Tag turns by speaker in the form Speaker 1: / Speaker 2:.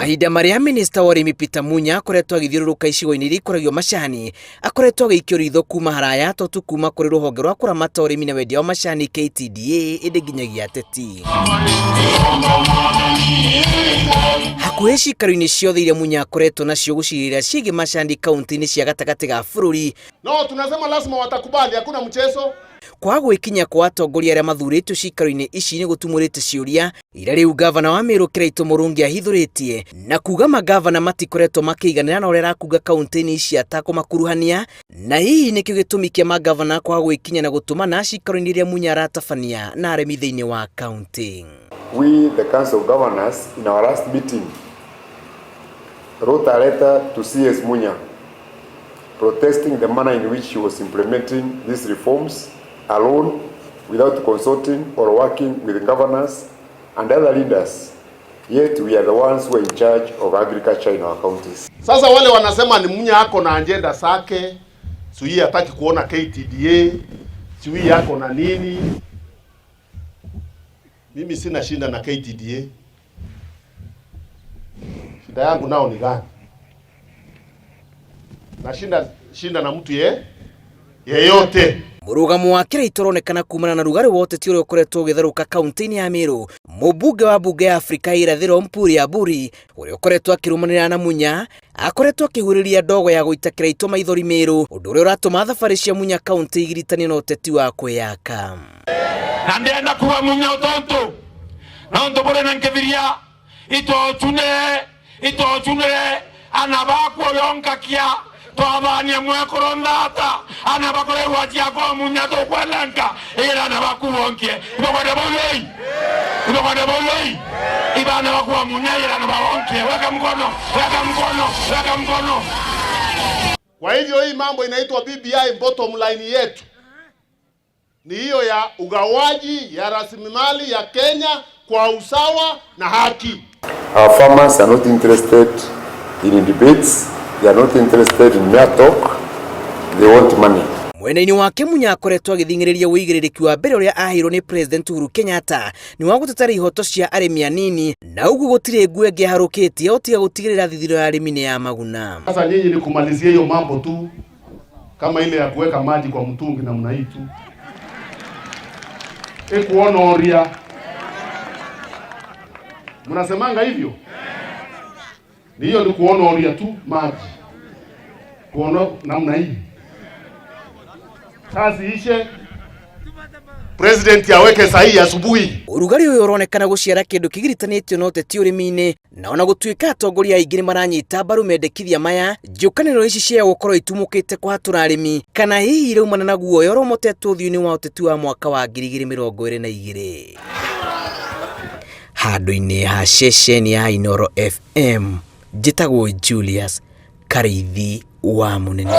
Speaker 1: Mahinda maria minista wa urimi Munya akoretwo agithiururuka icigo-ini iria ikoragio macani, akoretwo agĩikio ritho kuma haraya totu kuma kuri ruhonge rwa kuramata urimi na wendia wa macani KTDA indi nginyagia ateti. Hakuhĩ cikaro-ini ciothe iria Munya akoretwo nacio gucirĩra ciĩgiĩ macani kaunti-ini cia gatagati ga bũrũri.
Speaker 2: No, tunasema lazima watakubali, hakuna mchezo.
Speaker 1: Kwa gwikinya kwa atongoria aria mathuritwo cikaro-ini ici ni gutumurite ciuria ira riu gavana wa Meru Kiraitu ahithuritie na kuga magavana matikoretwo makiiganira na uria rakuga kaunti-ini ici atakumakuruhania, na hihi nikio gitumi kia magavana kwa gwikinya na gutumana cikaro-ini iria Munya aratabania na aremi thiini wa kaunti.
Speaker 3: We, the Council of Governors, in our last meeting, wrote a letter to CS Munya protesting the manner in which he was implementing these reforms alone, without consulting or working with the governors and other leaders. Yet we are the ones who are in charge of agriculture in our counties.
Speaker 2: Sasa wale wanasema ni Munya ako na agenda zake, sui hataki kuona KTDA, sui yako na nini. Mimi sina shinda na KTDA. Shida yangu nao ni gani? Na shinda na mtu yeyote.
Speaker 1: Murugamo wa Kiraitu uronekana kumana na rugari woteti uria ukoretwo ugitharuka kaunti-ini ya Meru. Mubunge wa bunge ya Afrika irathiro Mpuri Aburi uria ukoretwo akirumanira na Munya akoretwo akihuriria ndogo ya guita Kiraitu maithori Meru, undu uria uratuma thabari cia Munya kaunti igiritanie na uteti wa kwiyaka.
Speaker 4: Na ndienda kuwa Munya utonto na ndo bore nankithiria itochune anabakwo yonkakia twabania mwekorondata anabakore wajia kwa Munya to kwalanka ila anabakuonkie ibogode boyoi ibana bakwa Munya ila anabaonkie weka mkono.
Speaker 2: Kwa hivyo hii mambo inaitwa BBI, bottom line yetu ni hiyo ya ugawaji ya rasilimali ya Kenya kwa usawa na haki.
Speaker 3: Our farmers are not interested in debates. They are not interested in mere talk. They want money.
Speaker 1: Mwena-ini wake Munya akoretwo agithing'iriria uigĩrĩrĩki wa mbere uria ahirwo ni President Uhuru Kenyatta ni wa gutetera ihoto cia arimi anini, na ugu gutire ngwe ngiharukitie otiga gutigirira thithiro ya arimi ni ya maguna.
Speaker 2: Sasa nyinyi ni kumalizia hiyo mambo tu kama ile ya kuweka maji kwa mtungi namna hii tu. Kuona oria. Mnasemanga hivyo? Ni hiyo ni kuona oria tu maji. Kuona namna hii. Kazi ishe. President aweke sahihi asubuhi.
Speaker 1: Urugari uyu uronekana guciara kindu kigiritanitio na uteti urimi-ini, na ona gutuika atongoria aingi ni maranyita mbaru mendekithia maya njukaniro ici cia gukorwo itumukite kuhatura arimi, kana hihi iraumana na guoya uromotetwo thiuni wa uteti wa mwaka wa 2022. Handũ-inĩ ha ceceni ya Inoro FM, njĩtagwo Julius Karithi wa Munene.